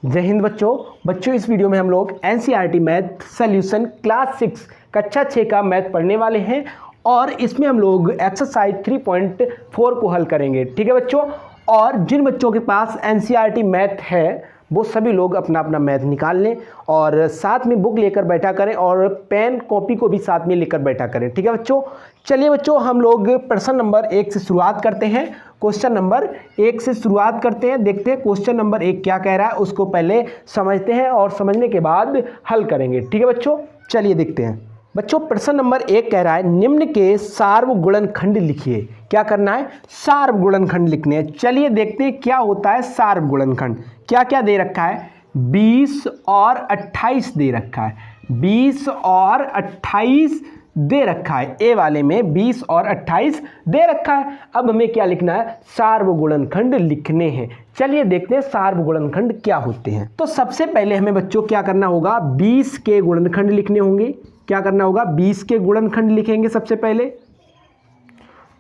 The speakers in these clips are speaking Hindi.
जय हिंद बच्चों इस वीडियो में हम लोग एनसीईआरटी मैथ सॉल्यूशन क्लास 6 कक्षा 6 का मैथ पढ़ने वाले हैं और इसमें हम लोग एक्सरसाइज 3.4 को हल करेंगे। ठीक है बच्चों, और जिन बच्चों के पास एनसीईआरटी मैथ है वो सभी लोग अपना अपना मैथ निकाल लें और साथ में बुक लेकर बैठा करें और पेन कॉपी को भी साथ में लेकर बैठा करें। ठीक है बच्चों, चलिए बच्चों हम लोग प्रश्न नंबर 1 से शुरुआत करते हैं। क्वेश्चन नंबर 1 से शुरुआत करते हैं, देखते हैं क्वेश्चन नंबर 1 क्या कह रहा है, उसको पहले समझते हैं और समझने के बाद हल करेंगे। ठीक है बच्चों, चलिए देखते हैं। बच्चों प्रश्न नंबर 1 कह रहा है निम्न के सार्वगुणनखंड लिखिए। क्या करना है? सार्वगुणनखंड लिखने हैं। चलिए देखते हैं क्या होता है सार्वगुणनखंड। क्या क्या दे रखा है? 20 और 28 दे रखा है। 20 और 28 दे रखा है, ए वाले में 20 और 28 दे रखा है। अब हमें क्या लिखना है? सार्वगुणनखंड लिखने हैं। चलिए देखते हैं सार्वगुणनखंड क्या होते हैं। तो सबसे पहले हमें बच्चों क्या करना होगा? 20 के गुणनखंड लिखने होंगे। क्या करना होगा? 20 के गुणनखंड लिखेंगे सबसे पहले।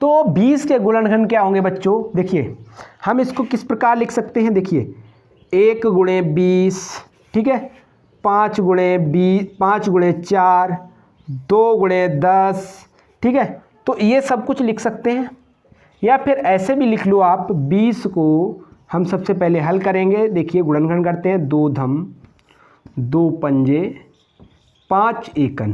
तो 20 के गुणनखंड क्या होंगे बच्चों? देखिए हम इसको किस प्रकार लिख सकते हैं। देखिए 1 गुणे 20, ठीक है, 5 गुणे 4, 2 गुणे 10, ठीक है। तो ये सब कुछ लिख सकते हैं या फिर ऐसे भी लिख लो आप। 20 को हम सबसे पहले हल करेंगे। देखिए गुणनखंड करते हैं। 2 धम 2 पंजे 5 एकन,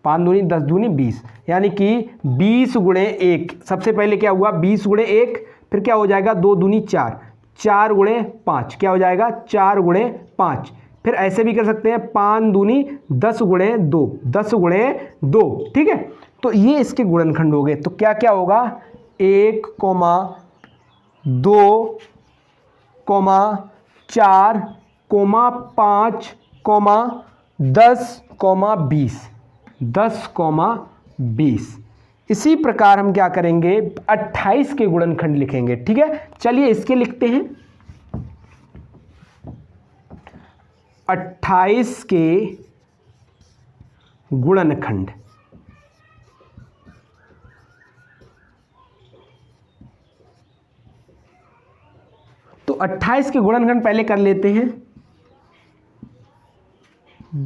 5 दूनी 10 दूनी 20, यानी कि 20 गुणे 1। सबसे पहले क्या हुआ? 20 गुणे 1, फिर क्या हो जाएगा? 2 दूनी 4, 4 गुणे 5 क्या हो जाएगा? 4 गुणे 5। फिर ऐसे भी कर सकते हैं 5 दूनी 10 गुणे 2, 10 गुणे 2, ठीक है। तो ये इसके गुणनखंड हो गए। तो क्या क्या होगा? 1, 2, 4, 5, 10, 20, 10, 20। इसी प्रकार हम क्या करेंगे? 28 के गुणनखंड लिखेंगे। ठीक है, चलिए इसके लिखते हैं। 28 के गुणनखंड। तो 28 के गुणनखंड पहले कर लेते हैं।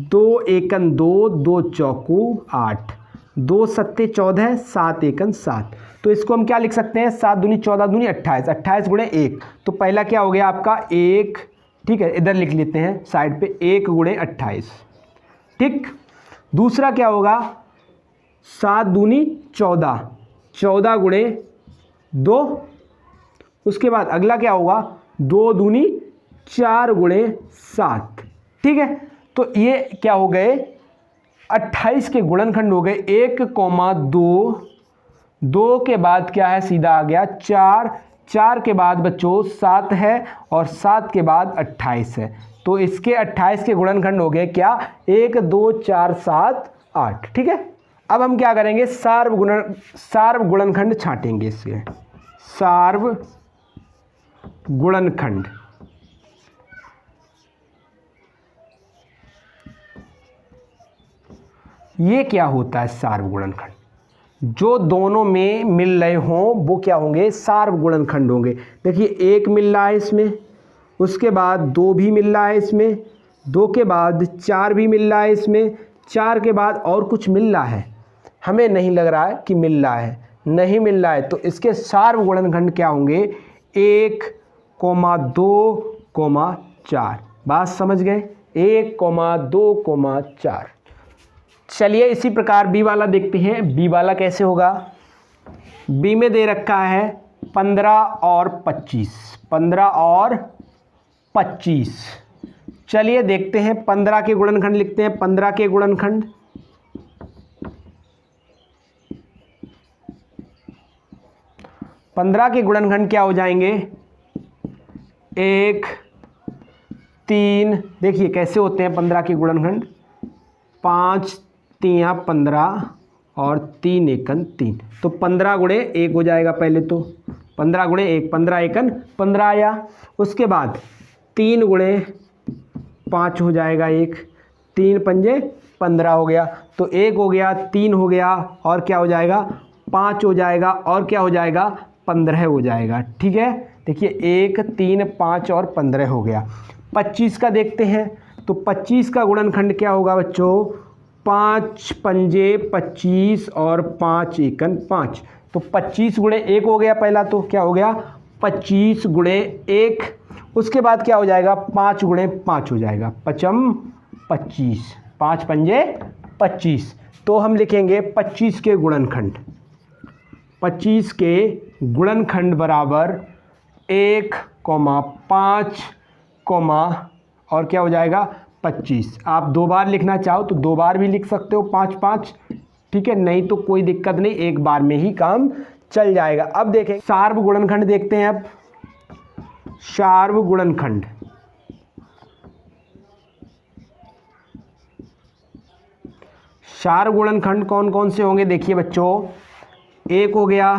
2 एकन 2, 2 चौकू 8, 2 सत्ते 14, 7 एकन 7। तो इसको हम क्या लिख सकते हैं? 7 दूनी 14 दूनी 28, 28 गुणे 1। तो पहला क्या हो गया आपका? 1, ठीक है, इधर लिख लेते हैं साइड पे, 1 गुणे 28, ठीक। दूसरा क्या होगा? 7 दूनी 14, 14 गुणे 2। उसके बाद अगला क्या होगा? 2 दूनी 4 गुणे 7, ठीक है। तो ये क्या हो गए? 28 के गुणनखंड हो गए। 1, 2, 2 के बाद क्या है? सीधा आ गया 4, 4 के बाद बच्चों 7 है और 7 के बाद 28 है। तो इसके 28 के गुणनखंड हो गए क्या? 1, 2, 4, 7, 8, ठीक है। अब हम क्या करेंगे? सार्वगुणनखंड छांटेंगे इसके। सार्वगुणनखंड। ये क्या होता है? सार्वगुणनखंड। जो दोनों में मिल रहे हों वो क्या होंगे? सार्वगुणनखंड होंगे। देखिए 1 मिल रहा है इसमें, उसके बाद 2 भी मिल रहा है इसमें, 2 के बाद 4 भी मिल रहा है इसमें, 4 के बाद और कुछ मिल रहा है, हमें नहीं लग रहा है कि मिल रहा है, नहीं मिल रहा है। तो इसके सार्वगुणनखंड क्या होंगे? 1, 2, 4। बात समझ गए? 1, 2, 4। चलिए इसी प्रकार बी वाला देखते हैं। बी वाला कैसे होगा? बी में दे रखा है 15 और 25, 15 और 25। चलिए देखते हैं 15 के गुणनखंड लिखते हैं। 15 के गुणनखंड, क्या हो जाएंगे? 1, 3। देखिए कैसे होते हैं 15 के गुणनखंड? 5 3 15 और 3 एकन 3। तो 15 गुणे 1 हो जाएगा पहले। तो 15 गुणे 1, 15 एकन 15 आया। उसके बाद 3 गुणे 5 हो जाएगा 1, 3 पंजे 15 हो गया। तो 1 हो गया, 3 हो गया और क्या हो जाएगा? 5 हो जाएगा और क्या हो जाएगा? 15 हो जाएगा। ठीक है, देखिए 1, 3, 5 और 15 हो गया। 25 का देखते हैं, तो 25 का गुणनखंड क्या होगा बच्चों, 5 पंजे 25 और 5 एकन 5, तो 25 गुणे 1 हो गया पहला, तो क्या हो गया 25 गुणे 1, उसके बाद क्या हो जाएगा 5 गुणे 5 हो जाएगा, 25, 5 पंजे 25, तो हम लिखेंगे 25 के गुणनखंड, 25 के गुणनखंड बराबर 1, 5, और क्या हो जाएगा 25। आप 2 बार लिखना चाहो तो 2 बार भी लिख सकते हो 5 5, ठीक है, नहीं तो कोई दिक्कत नहीं, एक बार में ही काम चल जाएगा। अब देखें सार्व गुणनखंड देखते हैं। अब सार्व गुणनखंड, सार्व गुणनखंड कौन कौन से होंगे देखिए बच्चों, 1 हो गया,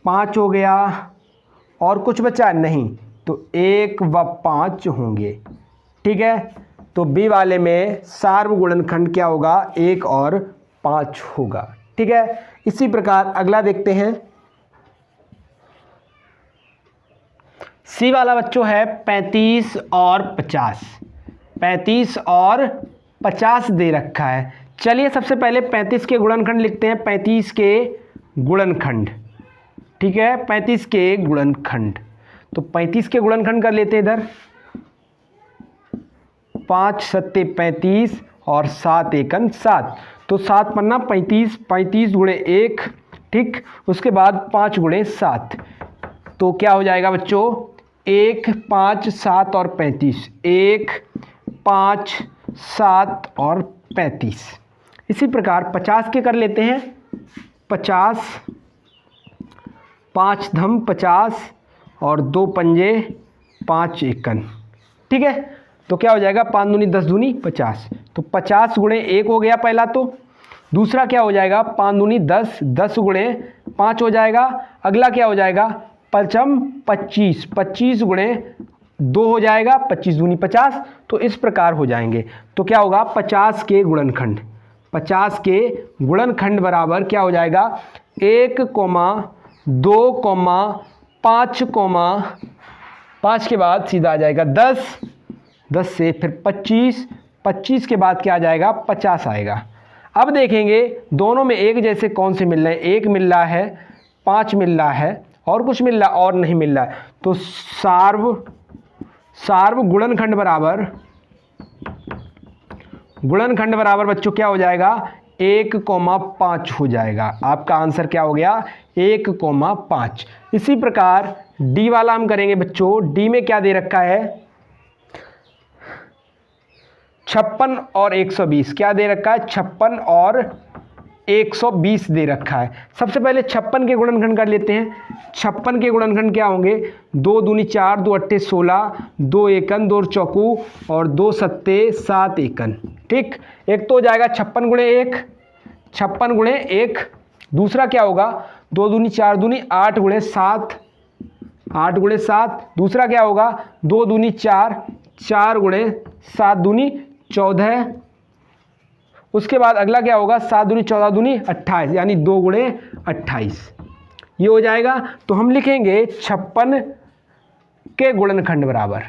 5 हो गया, और कुछ बचा नहीं, तो 1 व 5 होंगे, ठीक है। तो बी वाले में सार्व गुणनखंड क्या होगा, 1 और 5 होगा, ठीक है। इसी प्रकार अगला देखते हैं, सी वाला बच्चों है 35 और 50, 35 और 50 दे रखा है। चलिए सबसे पहले 35 के गुणनखंड लिखते हैं, 35 के गुणनखंड, ठीक है, 35 के गुणनखंड, तो 35 के गुणनखंड कर लेते हैं इधर, 5 सत्ते 35 और 7 एकन 7, तो 7 पन्ना 35, 35 गुणे 1, ठीक, उसके बाद 5 गुणे 7, तो क्या हो जाएगा बच्चों 1 5 7 और 35, 1 5 7 और 35। इसी प्रकार 50 के कर लेते हैं, 50, 5 धम 50 और 2 पंजे 5 एकन, ठीक है, तो क्या हो जाएगा 5 दूनी 10 दूनी 50, तो 50 गुणे 1 हो गया पहला, तो दूसरा क्या हो जाएगा 5 दूनी 10, 10 गुणे 5 हो जाएगा, अगला क्या हो जाएगा 5 25, 25 गुणे 2 हो जाएगा, 25 दूनी 50, तो इस प्रकार हो जाएंगे। तो क्या होगा 50 के गुणनखंड, 50 के गुणनखंड बराबर क्या हो जाएगा 1, 2, 5, 5 के बाद सीधा आ जाएगा 10, 10 से फिर 25, 25 के बाद क्या आ जाएगा 50 आएगा। अब देखेंगे दोनों में एक जैसे कौन से मिल रहे हैं, 1 मिल रहा है, 5 मिल रहा है, और कुछ मिल रहा और नहीं मिल रहा है, तो सार्व गुणनखंड बराबर बच्चों क्या हो जाएगा 1, 5 हो जाएगा। आपका आंसर क्या हो गया 1, 5। इसी प्रकार डी वाला हम करेंगे बच्चों, डी में क्या दे रखा है 56 और 120, क्या दे रखा है 56 और 120 दे रखा है। सबसे पहले 56 के गुणनखंड कर लेते हैं, 56 के गुणनखंड क्या होंगे 2 दूनी 4, 2 अट्ठे 16, 2 एकन 2 चौकू और 2 सत्ते 7 एकन, ठीक। एक तो हो जाएगा 56 गुणे 1, 56 गुणे 1, दूसरा क्या होगा 2 दूनी 4 दूनी 8 गुणे 7, 8 गुणे 7, दूसरा क्या होगा 2 दूनी 4, 4 गुणे 7 दूनी 14, उसके बाद अगला क्या होगा 7 दूनी 14 दूनी 28, यानी 2 गुणे 28, ये हो जाएगा। तो हम लिखेंगे 56 के गुणनखंड बराबर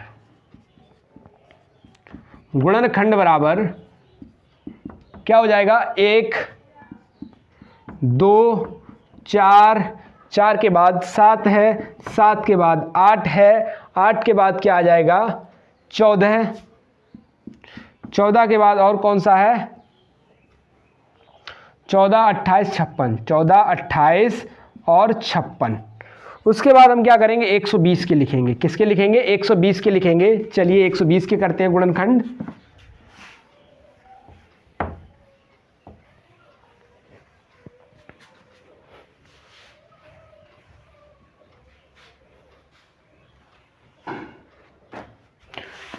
क्या हो जाएगा 1, 2, 4, 4 के बाद 7 है, 7 के बाद 8 है, 8 के बाद क्या आ जाएगा 14, 14 के बाद और कौन सा है 14, 28, 56, 14, 28 और 56। उसके बाद हम क्या करेंगे 120 के लिखेंगे, किसके लिखेंगे 120 के लिखेंगे। चलिए 120 के करते हैं गुणनखंड,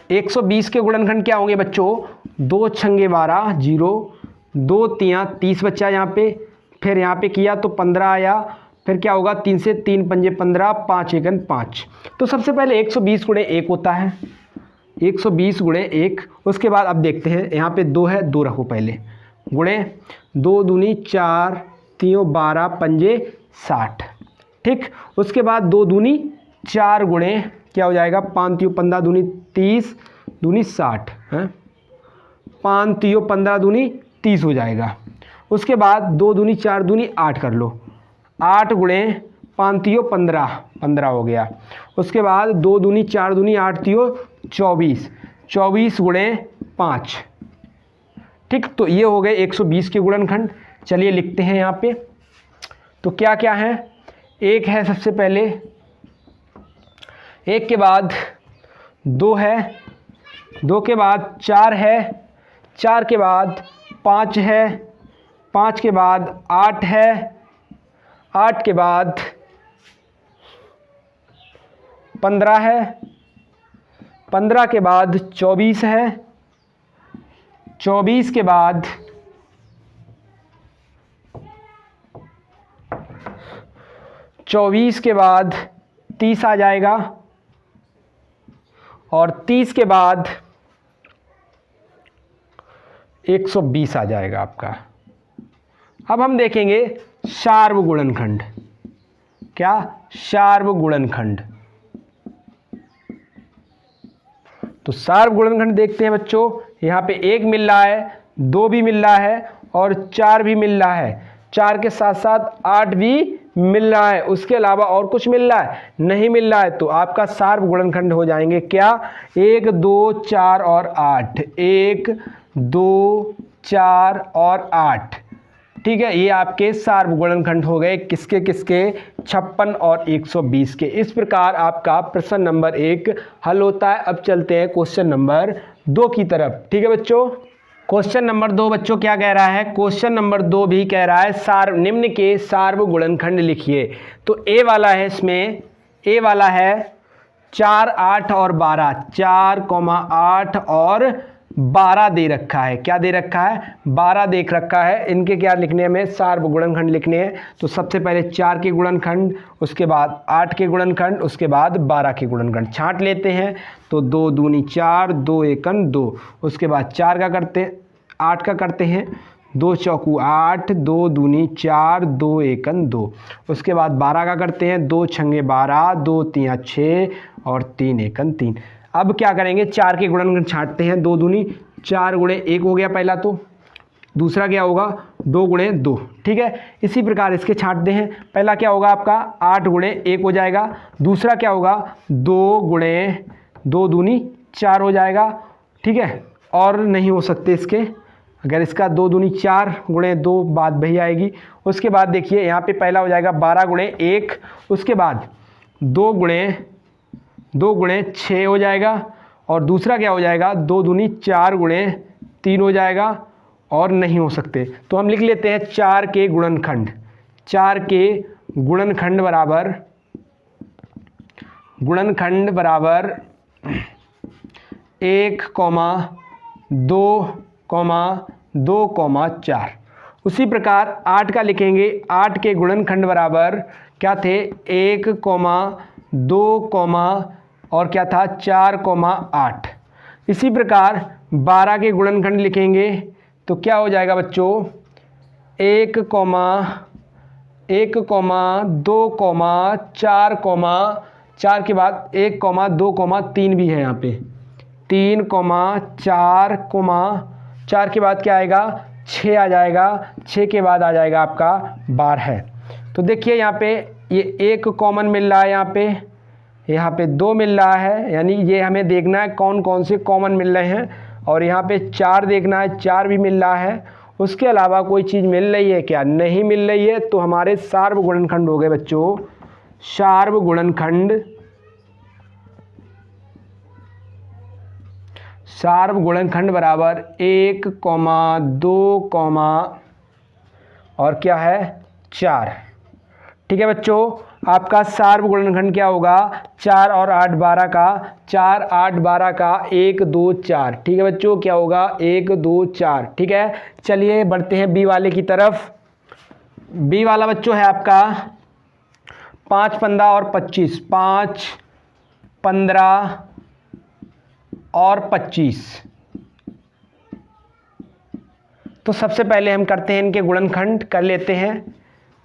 एक 120 के गुणनखंड क्या होंगे बच्चों 2 छंगे 12 0, 2 तियाँ 30 बच्चा यहाँ पे, फिर यहाँ पे किया तो 15 आया, फिर क्या होगा 3 से 3 पंजे 15, 5 एकन 5। तो सबसे पहले 120 गुणे 1 होता है, 120 गुणे 1। उसके बाद अब देखते हैं यहाँ पे 2 है, 2 रखो पहले, गुणे 2 दूनी 4, 3 12 पंजे 60, ठीक। उसके बाद 2 दूनी 4 गुणे क्या हो जाएगा, 5 तियो 15 दूनी 30 दूनी 60 है, 5 तियो 15 दूनी 30 हो जाएगा। उसके बाद 2 दूनी 4 दूनी 8 कर लो, 8 गुणे 5 तियो 15 हो गया। उसके बाद 2 दूनी 4 दूनी 8 तियो 24 गुणे 5, ठीक। तो ये हो गए 120 के गुणनखंड। चलिए लिखते हैं यहाँ पे। तो क्या क्या है, 1 है सबसे पहले, 1 के बाद 2 है, 2 के बाद 4 है, 4 के बाद 5 है, 5 के बाद 8 है, 8 के बाद 15 है, 15 के बाद 24 है, 24 के बाद 30 आ जाएगा, और 30 के बाद 120 आ जाएगा आपका। अब हम देखेंगे शार्व गुणनखंड। क्या, शार्व गुणनखंड। तो शार्व गुणनखंड देखते हैं बच्चों। यहाँ पे 1 मिल रहा है, 2 भी मिल रहा है और 4 भी मिल रहा है, 4 के साथ साथ 8 भी मिल रहा है। उसके अलावा और कुछ मिल रहा है, नहीं मिल रहा है। तो आपका शार्व गुणनखंड हो जाएंगे क्या, 1 2 4 और 8, 1 2 4 और 8, ठीक है। ये आपके शार्व गुणनखंड हो गए, किसके किसके, 56 और 120 के। इस प्रकार आपका प्रश्न नंबर 1 हल होता है। अब चलते हैं क्वेश्चन नंबर 2 की तरफ, ठीक है बच्चों। क्वेश्चन नंबर 2 बच्चों क्या कह रहा है, क्वेश्चन नंबर 2 भी कह रहा है निम्न के शार्व गुणनखंड लिखिए। तो ए वाला है, इसमें ए वाला है 4 8 और 12, 4 8 और 12 दे रखा है। क्या दे रखा है, 12 देख रखा है। इनके क्या लिखने हैं, हमें शार्व गुणनखंड लिखने हैं। तो सबसे पहले 4 के गुणनखंड, उसके बाद 8 के गुणनखंड, उसके बाद 12 के गुणनखंड छांट लेते हैं। तो 2 दूनी 4, 2 एकन 2, उसके बाद 4 का करते, 8 का करते हैं, 2 चौकू 8, 2 दूनी 4, 2 एकन 2, उसके बाद 12 का करते हैं, 2 छंगे 12, 2 तिया 6 और 3 एकन 3। अब क्या करेंगे, 4 के गुणनखंड छांटते हैं। 2 दूनी 4 गुणे 1 हो गया पहला, तो दूसरा क्या होगा, 2 गुणे 2, ठीक है। इसी प्रकार इसके छांटते हैं। पहला क्या होगा आपका, 8 गुणे 1 हो जाएगा। दूसरा क्या होगा, 2 गुणे 2 दूनी 4 हो जाएगा, ठीक है। और नहीं हो सकते इसके, अगर इसका 2 दूनी 4 गुणे 2 बात वही आएगी। उसके बाद देखिए यहाँ पे पहला हो जाएगा 12 गुणे 1, उसके बाद 2 गुणे 6 हो जाएगा, और दूसरा क्या हो जाएगा, 2 दूनी 4 गुणे 3 हो जाएगा, और नहीं हो सकते। तो हम लिख लेते हैं 4 के गुणनखंड। 4 के गुणनखंड बराबर 1, 2, 2, 4। उसी प्रकार 8 का लिखेंगे। 8 के गुणनखंड बराबर क्या थे, 1, 2, और क्या था, 4, 8। इसी प्रकार 12 के गुणनखंड लिखेंगे। तो क्या हो जाएगा बच्चों, 1, 2, 4, 4 के बाद 1, 2, 3 भी है यहाँ पे, 3, 4, 4 के बाद क्या आएगा, 6 आ जाएगा। 6 के बाद आ जाएगा आपका 12। तो देखिए यहाँ पे ये 1 कॉमन मिल रहा है, यहाँ पे 2 मिल रहा है, यानी ये हमें देखना है कौन कौन से कॉमन मिल रहे हैं। और यहाँ पे 4 देखना है, 4 भी मिल रहा है। उसके अलावा कोई चीज़ मिल रही है क्या, नहीं मिल रही है। तो हमारे शार्व गुणनखंड हो गए बच्चों, शार्व गुणनखंड बराबर 1, 2, और क्या है, 4, ठीक है बच्चों। आपका शार्व गुणनखंड क्या होगा, 4 और 8 12 का, 4 8 12 का 1 2 4, ठीक है बच्चों। क्या होगा, 1 2 4, ठीक है। चलिए बढ़ते हैं बी वाले की तरफ। बी वाला बच्चों है आपका 5 15 और 25, 5 15 और 25। तो सबसे पहले हम करते हैं इनके गुणनखंड, कर लेते हैं।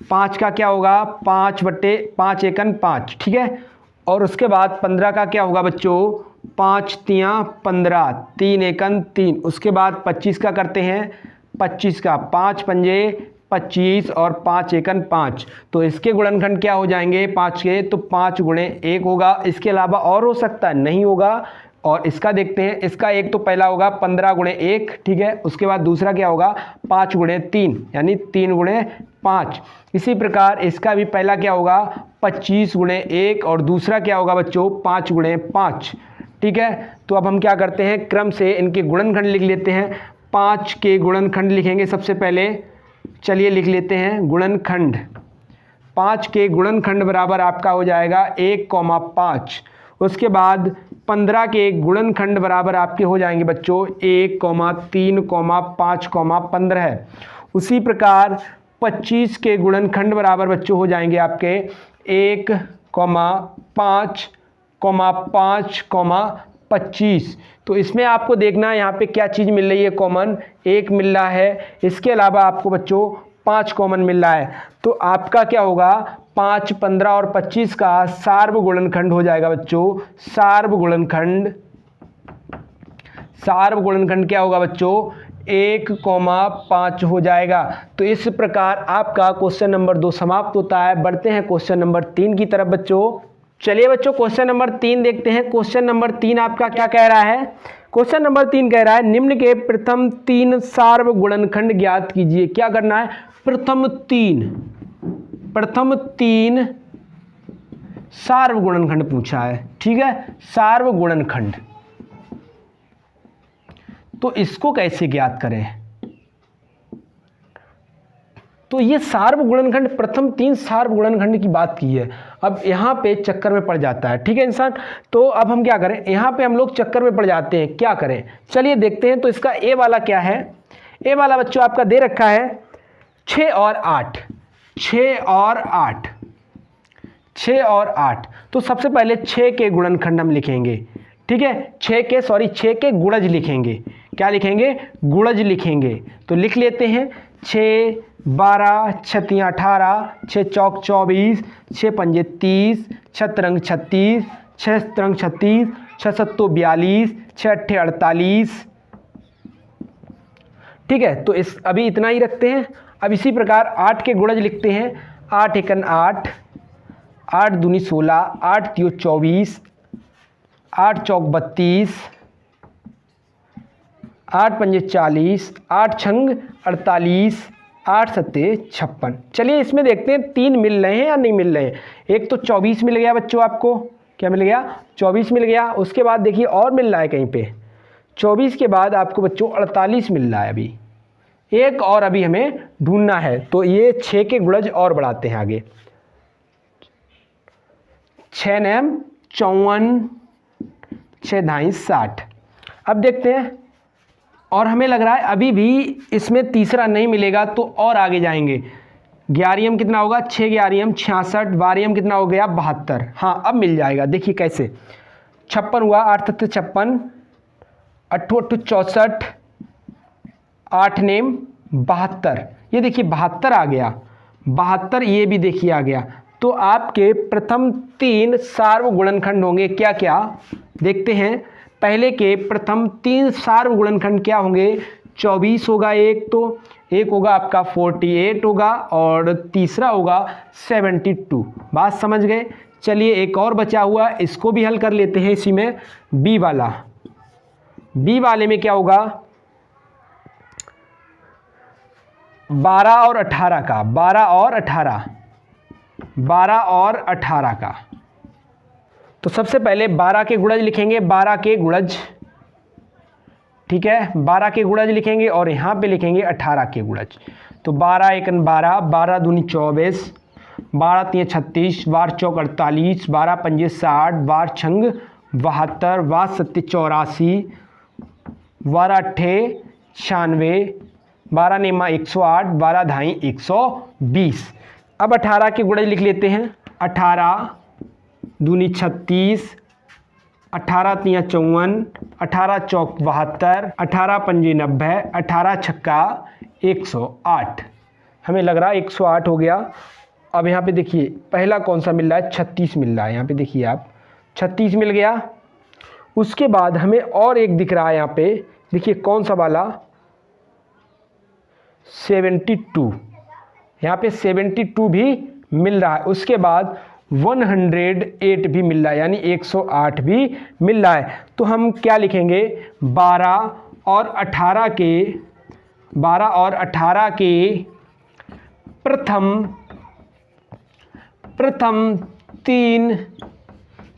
5 का क्या होगा, 5 बटे 5 एकन 5, ठीक है। और उसके बाद 15 का क्या होगा बच्चों, 5 तियाँ 15, 3 एकन 3। उसके बाद 25 का करते हैं, 25 का 5 पंजे 25 और 5 एकन 5। तो इसके गुणनखंड क्या हो जाएंगे 5 के, तो 5 गुणे 1 होगा। इसके अलावा और हो सकता है, नहीं होगा। और इसका देखते हैं, इसका एक तो पहला होगा 15 गुणे 1, ठीक है। उसके बाद दूसरा क्या होगा 5 गुणे 3, यानी 3 गुणे 5। इसी प्रकार इसका भी पहला क्या होगा 25 गुणे 1 और दूसरा क्या होगा बच्चों 5 गुणे 5, ठीक है। तो अब हम क्या करते हैं, क्रम से इनके गुणनखंड लिख लेते हैं। 5 के गुणनखंड लिखेंगे सबसे पहले, चलिए लिख लेते हैं गुणनखंड। 5 के गुणनखंड बराबर आपका हो जाएगा 1,5। उसके बाद 15 के गुणनखंड बराबर आपके हो जाएंगे बच्चों 1,3,5,15 है। उसी प्रकार 25 के गुणनखंड बराबर बच्चों हो जाएंगे आपके 1,5,5,25। तो इसमें आपको देखना है यहाँ पे क्या चीज़ मिल रही है, कॉमन 1 मिल रहा है। इसके अलावा आपको बच्चों 5 कॉमन मिल रहा है। तो आपका क्या होगा 5, 15 और 25 का सार्वगुणनखंड हो जाएगा बच्चों, सार्वगुणनखंड क्या होगा बच्चों 1,5 हो जाएगा। तो इस प्रकार आपका क्वेश्चन नंबर 2 समाप्त होता है। बढ़ते हैं क्वेश्चन नंबर 3 की तरफ बच्चों। चलिए बच्चों क्वेश्चन नंबर 3 देखते हैं। क्वेश्चन नंबर 3 आपका क्या कह रहा है, क्वेश्चन नंबर 3 कह रहा है निम्न के प्रथम 3 सार्वगुणनखंड ज्ञात कीजिए। क्या करना है, प्रथम तीन सार्वगुणनखंड पूछा है, ठीक है, सार्वगुणनखंड। तो इसको कैसे ज्ञात करें, तो ये सार्वगुणनखंड प्रथम 3 सार्वगुणनखंड की बात की है। अब यहाँ पे चक्कर में पड़ जाता है, ठीक है इंसान। तो अब हम क्या करें, यहाँ पे हम लोग चक्कर में पड़ जाते हैं, क्या करें चलिए देखते हैं। तो इसका ए वाला क्या है, ए वाला बच्चों आपका दे रखा है 6 और 8, 6 और 8, 6 और 8। तो सबसे पहले 6 के गुणनखंड हम लिखेंगे, ठीक है, 6 के गुणज लिखेंगे। क्या लिखेंगे, गुणज लिखेंगे। तो लिख लेते हैं 6 12 6 तियाँ 18, 6 चौक 24, 6 पंजे 30, 6 तिरंग 36, 6 तिरंग 36, 6 सत्तो 42, 6 अट्ठे 48, ठीक है। तो इस अभी इतना ही रखते हैं। अब इसी प्रकार 8 के गुणज लिखते हैं, 8 एकन 8, 8 दूनी 16, 8 तियो 24, 8 चौक 32, 8 पंजे 40, 8 छंग 48, 8 सत्ते 56। चलिए इसमें देखते हैं 3 मिल रहे हैं या नहीं मिल रहे हैं। एक तो 24 मिल गया बच्चों, आपको क्या मिल गया 24 मिल गया। उसके बाद देखिए और मिल रहा है कहीं पे 24 के बाद आपको बच्चों 48 मिल रहा है। अभी एक और अभी हमें ढूंढना है। तो ये 6 के गुणज और बढ़ाते हैं आगे, 6 नैम 54, 6 धाई 60। अब देखते हैं, और हमें लग रहा है अभी भी इसमें तीसरा नहीं मिलेगा, तो और आगे जाएंगे। 11 कितना होगा 6 11 66, 12 कितना हो गया 72। हाँ अब मिल जाएगा, देखिए कैसे 56 हुआ, 8 तत्व 56, 8 8 64, 8 नेम 72। ये देखिए 72 आ गया, 72 ये भी देखिए आ गया। तो आपके प्रथम 3 सार्वगुणनखंड होंगे क्या क्या, देखते हैं। पहले के प्रथम 3 सार्वगुणनखंड क्या होंगे, 24 होगा एक, तो एक होगा आपका 48 होगा, और तीसरा होगा 72। बात समझ गए। चलिए एक और बचा हुआ, इसको भी हल कर लेते हैं। इसी में बी वाले में क्या होगा 12 और 18 का, 12 और 18 का। तो सबसे पहले 12 के गुणज लिखेंगे, 12 के गुणज, ठीक है, 12 के गुणज लिखेंगे और यहाँ पे लिखेंगे 18 के गुणज। तो 12 एकन 12, 12 दूनी 24, 12 तियाँ 36, 12 चौक 48, 12 पंजे 60, 12 छंग 72, 12 सत्ते 84, 12 अट्ठे 96, 12 नेमा 108, 12 धाई 120। अब 18 के गुणज लिख लेते हैं। 18 दूनी 36, 18 तियाँ 54, 18 चौक 72, 18 पंजे 90, 18 छक्का 108। हमें लग रहा है 108 हो गया। अब यहाँ पे देखिए पहला कौन सा मिल रहा है 36 मिल रहा है। यहाँ पे देखिए आप 36 मिल गया। उसके बाद हमें और एक दिख रहा है यहाँ पे, देखिए कौन सा वाला, 72, यहाँ पे 72 भी मिल रहा है। उसके बाद 108 भी मिल रहा है, यानी 108 भी मिल रहा है। तो हम क्या लिखेंगे, 12 और 18 के प्रथम 3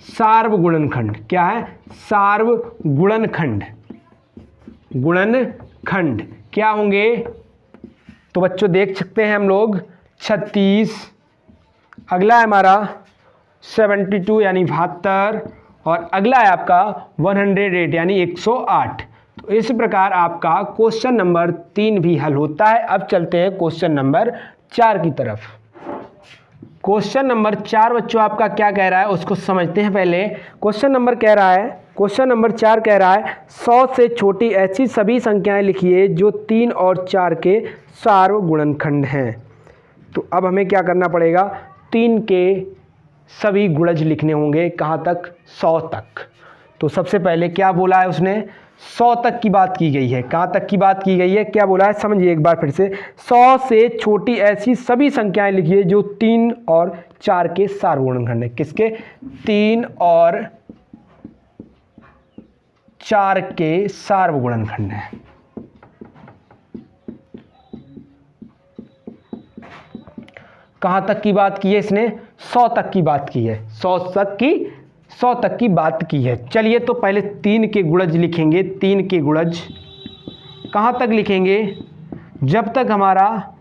सार्वगुणनखंड, क्या है, सार्वगुणनखंड, गुणनखंड क्या होंगे। तो बच्चों देख सकते हैं हम लोग 36, अगला है हमारा 72 यानी 72, और अगला है आपका 108 यानी 108। तो इस प्रकार आपका क्वेश्चन नंबर 3 भी हल होता है। अब चलते हैं क्वेश्चन नंबर 4 की तरफ। क्वेश्चन नंबर 4 बच्चों आपका क्या कह रहा है उसको समझते हैं पहले। क्वेश्चन नंबर 4 कह रहा है 100 से छोटी ऐसी सभी संख्याएं लिखिए जो 3 और 4 के सार्वगुणनखंड हैं। तो अब हमें क्या करना पड़ेगा, 3 के सभी गुणज लिखने होंगे, कहाँ तक, 100 तक। तो सबसे पहले क्या बोला है उसने, 100 तक की बात की गई है। कहाँ तक की बात की गई है, क्या बोला है, समझिए एक बार फिर से। 100 से छोटी ऐसी सभी संख्याएं लिखिए जो 3 और 4 के सार्वगुणनखंड है। किसके, 3 और 4 के सार्वगुणनखंड है। कहाँ तक की बात की है इसने, 100 तक की बात की है, 100 तक की बात की है। चलिए तो पहले 3 के गुणज लिखेंगे। 3 के गुणज कहाँ तक लिखेंगे, जब तक हमारा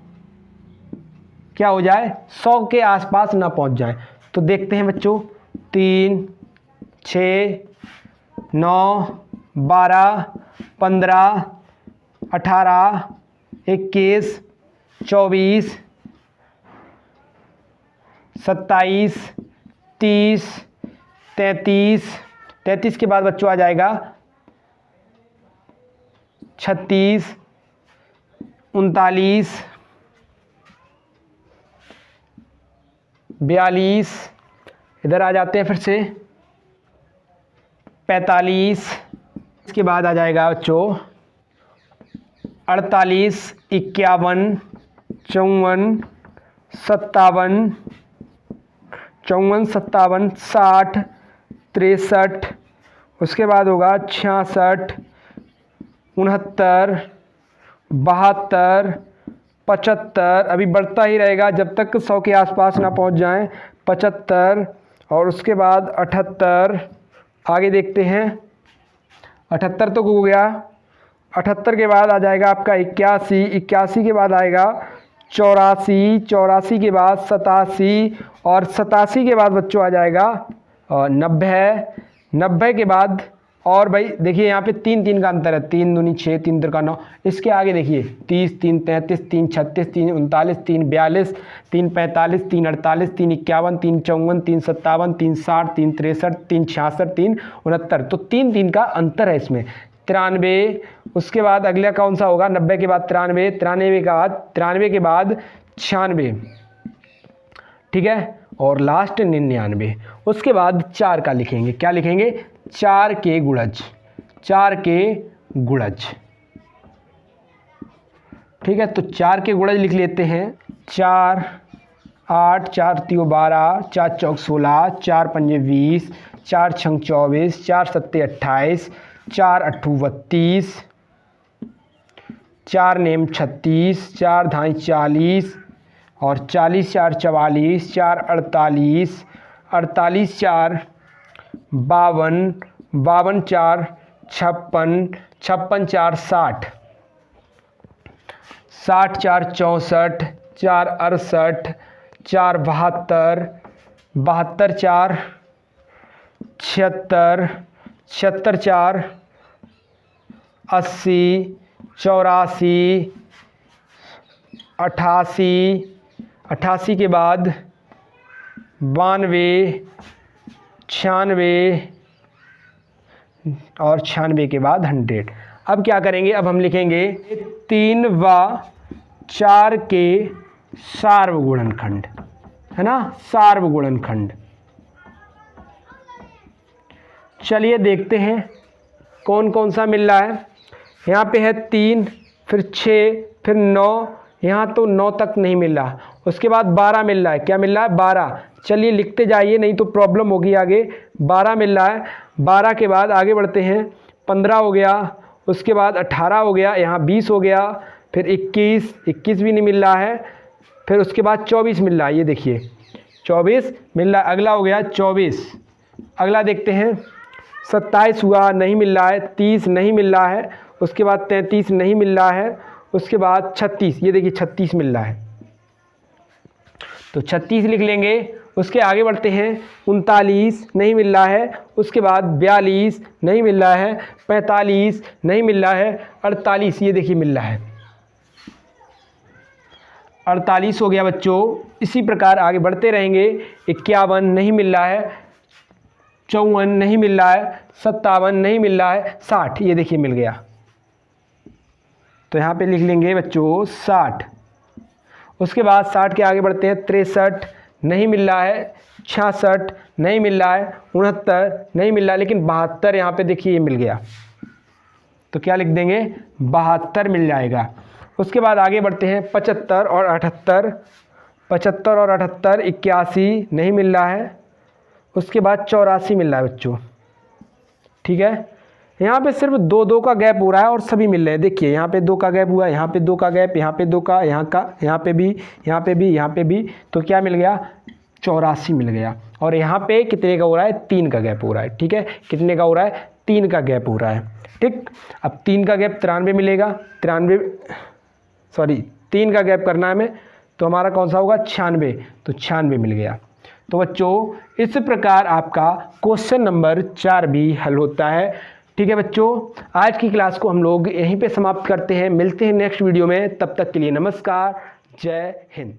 क्या हो जाए, 100 के आसपास ना पहुँच जाए। तो देखते हैं बच्चों, 3, 6, 9, 12, 15, 18, 21, 24, 27, 30, 33 के बाद बच्चों आ जाएगा 36, 39, 42, इधर आ जाते हैं फिर से 45, इसके बाद आ जाएगा बच्चों 48, 51, 54, 57, 60, 63, उसके बाद होगा 66, 69, 72, 75, अभी बढ़ता ही रहेगा जब तक 100 के आसपास ना पहुंच जाएं। 75 और उसके बाद 78, आगे देखते हैं, 78 तो हो गया। 78 के बाद आ जाएगा आपका 81, 81 के बाद आएगा 84, 84 के बाद 87, और 87 के बाद बच्चों आ जाएगा 90, 90 के बाद, और भाई देखिए यहाँ पे 3 का अंतर है, 3 दूनी 6, 3 तिरका 9। इसके आगे देखिए 30, 3 33, 3 36, 3 39, 3 42, 3 45, 3 48, 3 51, 3 54, 3 57, 3 60, 3 63, 3 66, 3 69। तो 3 का अंतर है इसमें। 93, उसके बाद अगला कौन सा होगा, 90 के बाद 93, 93 के बाद 96, ठीक है, और लास्ट 99। उसके बाद 4 का लिखेंगे, क्या लिखेंगे, 4 के गुणज, 4 के गुणज, ठीक है। तो 4 के गुणज लिख लेते हैं। 4, 8, 4 3 12, 4 चौक 16, 4 पंजे 20, 4 छंग 24, 4 सत्ते 28, 4 अट्ठू 32, 4 नेम 36, 4 धाई 40, और 40 4 44, 4 48, 48 4 52, 52 4 56, 56 4 60, 60 4 64, 4 68, 4 72, 72 4 76, 76 4 80, 84, 88, 88 के बाद 92, 96, और 96 के बाद 100। अब क्या करेंगे, अब हम लिखेंगे 3 व 4 के सार्वगुणनखंड, है ना, सार्वगुणनखंड। चलिए देखते हैं कौन कौन सा मिल रहा है। यहाँ पे है 3, फिर 6, फिर 9, यहाँ तो 9 तक नहीं मिल रहा। उसके बाद 12 मिल रहा है। क्या मिल रहा है? 12। चलिए लिखते जाइए, नहीं तो प्रॉब्लम होगी आगे। 12 मिल रहा है। 12 के बाद आगे बढ़ते हैं। 15 हो गया, उसके बाद 18 हो गया, यहाँ 20 हो गया, फिर 21 भी नहीं मिल रहा है, फिर उसके बाद 24 मिल रहा है। ये देखिए 24 मिल रहा है। अगला हो गया 24। अगला देखते हैं। 27 हुआ, नहीं मिल रहा है। 30 नहीं मिल रहा है। उसके बाद 33 नहीं मिल रहा है। उसके बाद 36, ये देखिए 36 मिल रहा है, तो 36 लिख लेंगे। उसके आगे बढ़ते हैं। 39 नहीं मिल रहा है। उसके बाद 42 नहीं मिल रहा है। 45 नहीं मिल रहा है। 48 ये देखिए मिल रहा है। 48 हो गया बच्चों। इसी प्रकार आगे बढ़ते रहेंगे। 51 नहीं मिल रहा है। 54 नहीं मिल रहा है। 57 नहीं मिल रहा है। 60 ये देखिए मिल गया, तो यहाँ पे लिख लेंगे बच्चों 60। उसके बाद 60 के आगे बढ़ते हैं। 63 नहीं मिल रहा है। 66 नहीं मिल रहा है। 69 नहीं मिल रहा है, लेकिन 72 यहाँ पे देखिए ये मिल गया, तो क्या लिख देंगे? 72 मिल जाएगा। उसके बाद आगे बढ़ते हैं। 75 और 78, 75 और 78, 81 नहीं मिल रहा है। उसके बाद 84 मिल रहा है बच्चों। ठीक है, यहाँ पे सिर्फ 2 का गैप हो रहा है और सभी मिल रहे हैं। देखिए यहाँ पे 2 का गैप हुआ, यहाँ पे 2 का गैप, यहाँ पे 2 का, यहाँ पे भी, यहाँ पे भी, यहाँ पे भी, तो क्या मिल गया? 84 मिल गया। और यहाँ पे कितने का हो रहा है? 3 का गैप हो रहा है। ठीक है, कितने का हो रहा है? 3 का गैप हो रहा है। ठीक, अब 3 का गैप 93 मिलेगा। 3 का गैप करना है हमें, तो हमारा कौन सा होगा? 96, तो 96 मिल गया। तो बच्चों इस प्रकार आपका क्वेश्चन नंबर 4 भी हल होता है। ठीक है बच्चों, आज की क्लास को हम लोग यहीं पे समाप्त करते हैं। मिलते हैं नेक्स्ट वीडियो में, तब तक के लिए नमस्कार, जय हिंद।